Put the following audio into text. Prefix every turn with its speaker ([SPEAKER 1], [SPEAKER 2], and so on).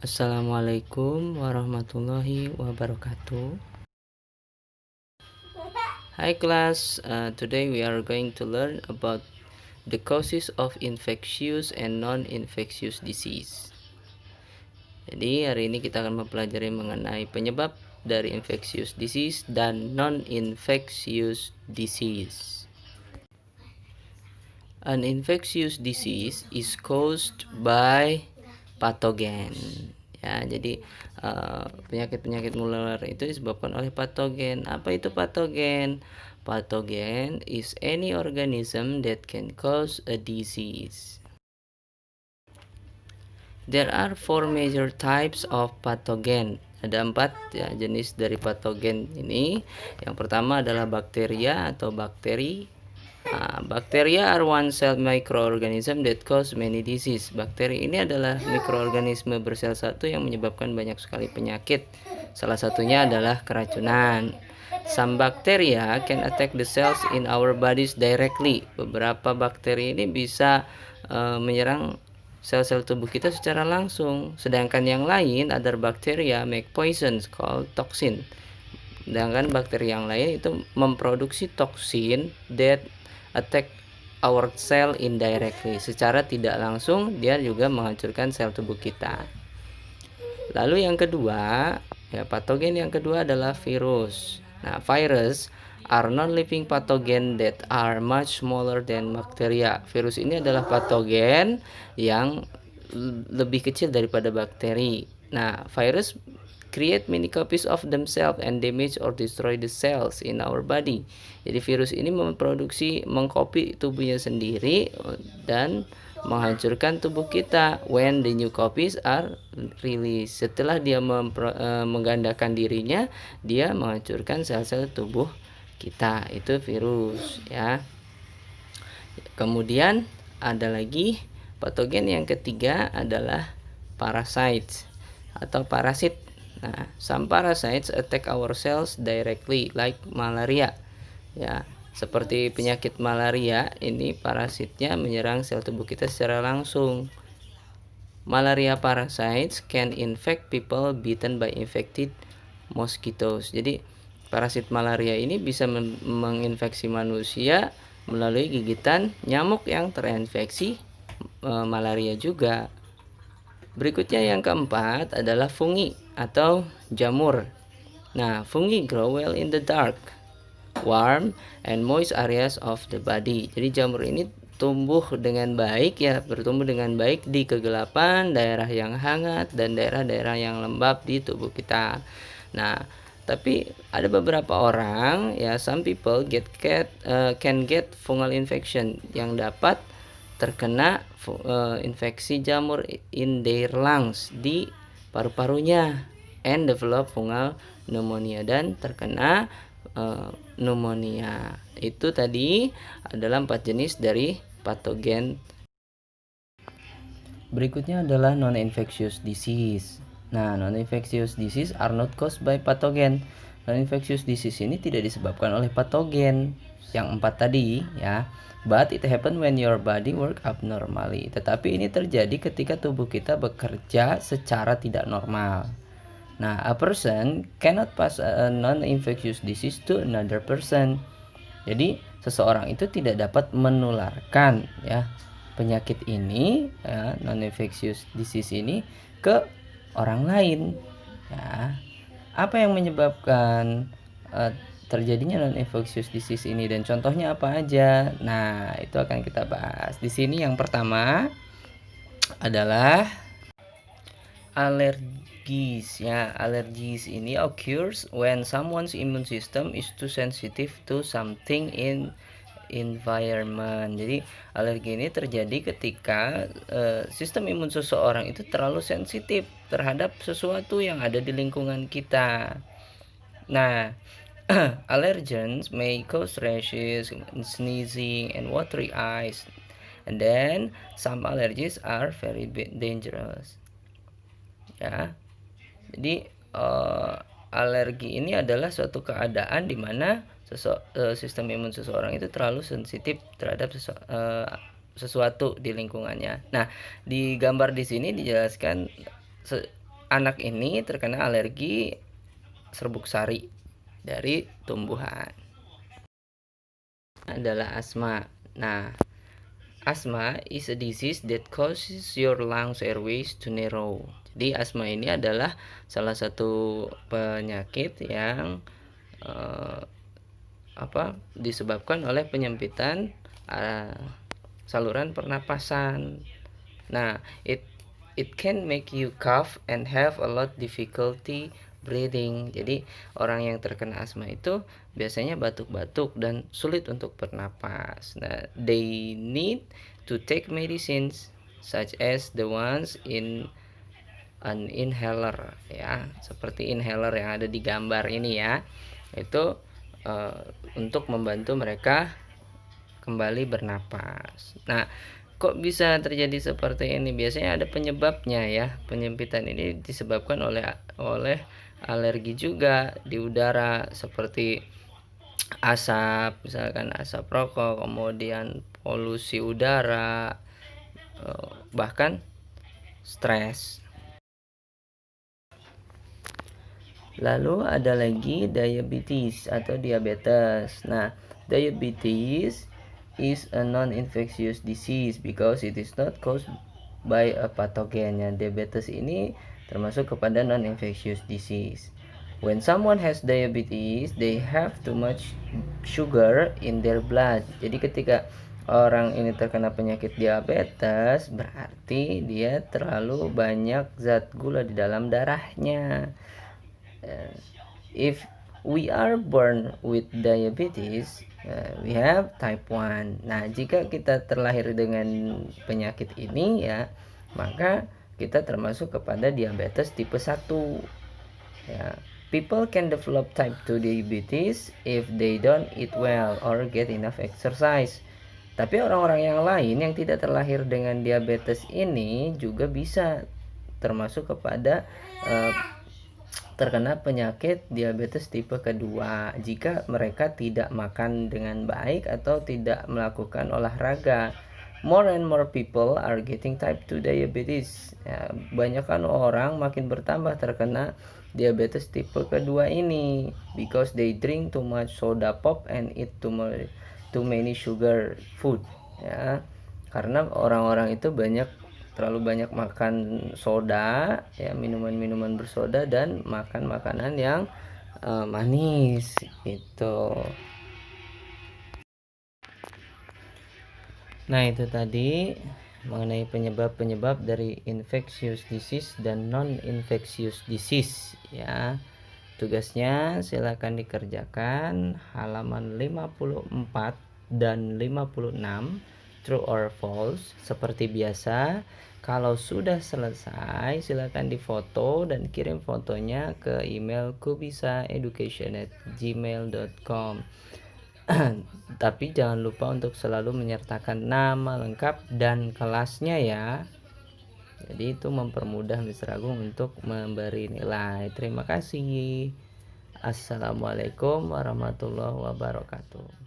[SPEAKER 1] Assalamualaikum warahmatullahi wabarakatuh. Hi class, today we are going to learn about the causes of infectious and non-infectious disease. Jadi hari ini kita akan mempelajari mengenai penyebab dari infectious disease dan non-infectious disease. An infectious disease is caused by pathogen. Ya, jadi penyakit-penyakit menular itu disebabkan oleh patogen. Apa itu patogen? Patogen is any organism that can cause a disease. There are 4 major types of pathogen. Ada 4 ya, jenis dari patogen ini. Yang pertama adalah bakteria atau bakteri. Bacteria are one-cell microorganism that cause many disease. Bakteri ini adalah mikroorganisme bersel satu yang menyebabkan banyak sekali penyakit. Salah satunya adalah keracunan. Some bacteria can attack the cells in our bodies directly. Beberapa bakteri ini bisa menyerang sel-sel tubuh kita secara langsung. Sedangkan yang lain, other bacteria make poisons called toxin. Sedangkan bakteri yang lain itu memproduksi toksin that attack our cell indirectly. Secara tidak langsung dia juga menghancurkan sel tubuh kita. Lalu yang kedua, ya patogen yang kedua adalah virus. Nah, virus are non-living pathogen that are much smaller than bacteria. Virus ini adalah patogen yang lebih kecil daripada bakteri. Nah, virus create many copies of themselves and damage or destroy the cells in our body. Jadi virus ini mengkopi tubuhnya sendiri dan menghancurkan tubuh kita. When the new copies are released, setelah dia menggandakan dirinya, dia menghancurkan sel-sel tubuh kita. Itu virus ya. Kemudian ada lagi patogen yang ketiga adalah parasites atau parasit. Nah, some parasites attack our cells directly like malaria. Ya, seperti penyakit malaria, ini parasitnya menyerang sel tubuh kita secara langsung. Malaria parasites can infect people bitten by infected mosquitoes. Jadi, parasit malaria ini bisa menginfeksi manusia melalui gigitan nyamuk yang terinfeksi malaria juga. Berikutnya yang keempat adalah fungi atau jamur. Nah, fungi grow well in the dark, warm, and moist areas of the body. Jadi jamur ini tumbuh dengan baik ya, bertumbuh dengan baik di kegelapan, daerah yang hangat, dan daerah-daerah yang lembab di tubuh kita. Nah, tapi ada beberapa orang ya, some people can get fungal infection yang dapat terkena infeksi jamur in their lungs, di paru-parunya, and develop fungal pneumonia, dan terkena pneumonia. Itu tadi adalah 4 jenis dari patogen. Berikutnya adalah non-infectious disease. Nah, non-infectious disease are not caused by pathogen. Non-infectious disease ini tidak disebabkan oleh patogen yang 4 tadi ya. But it happen when your body work abnormally. Tetapi ini terjadi ketika tubuh kita bekerja secara tidak normal. Nah, a person cannot pass a non-infectious disease to another person. Jadi, seseorang itu tidak dapat menularkan ya penyakit ini, ya, non-infectious disease ini ke orang lain. Ya. Apa yang menyebabkan terjadinya non-infectious disease ini dan contohnya apa aja? Nah, itu akan kita bahas. Di sini yang pertama adalah allergies ya. Allergies ini occurs when someone's immune system is too sensitive to something in environment. Jadi alergi ini terjadi ketika sistem imun seseorang itu terlalu sensitif terhadap sesuatu yang ada di lingkungan kita. Nah, allergens may cause rashes, sneezing, and watery eyes. And then some allergies are very dangerous. Ya, jadi alergi ini adalah suatu keadaan di mana sistem imun seseorang itu terlalu sensitif terhadap sesuatu di lingkungannya. Nah, di gambar di sini dijelaskan anak ini terkena alergi serbuk sari dari tumbuhan. Adalah asma. Nah, asma is a disease that causes your lungs airways to narrow. Jadi asma ini adalah salah satu penyakit yang disebabkan oleh penyempitan saluran pernapasan. Nah, it can make you cough and have a lot difficulty breathing. Jadi orang yang terkena asma itu biasanya batuk-batuk dan sulit untuk bernapas. Nah, they need to take medicines such as the ones in an inhaler, ya, seperti inhaler yang ada di gambar ini ya. Itu untuk membantu mereka kembali bernapas. Nah, kok bisa terjadi seperti ini? Biasanya ada penyebabnya ya. Penyempitan ini disebabkan oleh alergi juga di udara, seperti asap, misalkan asap rokok, kemudian polusi udara, bahkan stres. Lalu ada lagi diabetes atau diabetes. Nah, diabetes is a non-infectious disease because it is not caused by a pathogen. Ya, diabetes ini termasuk kepada non-infectious disease. When someone has diabetes, they have too much sugar in their blood. Jadi ketika orang ini terkena penyakit diabetes, berarti dia terlalu banyak zat gula di dalam darahnya. If we are born with diabetes, we have type 1. Nah, jika kita terlahir dengan penyakit ini ya, maka kita termasuk kepada diabetes tipe 1. Ya, people can develop type 2 diabetes if they don't eat well or get enough exercise. Tapi orang-orang yang lain yang tidak terlahir dengan diabetes ini juga bisa termasuk kepada terkena penyakit diabetes tipe kedua jika mereka tidak makan dengan baik atau tidak melakukan olahraga. More and more people are getting type 2 diabetes. Ya, banyakkan orang makin bertambah terkena diabetes tipe kedua ini because they drink too much soda pop and eat too many sugar food. Ya, karena orang-orang itu terlalu banyak makan soda, ya, minuman-minuman bersoda, dan makan makanan yang manis gitu. Nah, itu tadi mengenai penyebab-penyebab dari infectious disease dan non-infectious disease ya. Tugasnya silakan dikerjakan halaman 54 dan 56, true or false. Seperti biasa, kalau sudah selesai silakan difoto dan kirim fotonya ke email kubisaeducation@gmail.com. Tapi jangan lupa untuk selalu menyertakan nama lengkap dan kelasnya ya. Jadi itu mempermudah Mr. Agung untuk memberi nilai. Terima kasih. Assalamualaikum warahmatullahi wabarakatuh.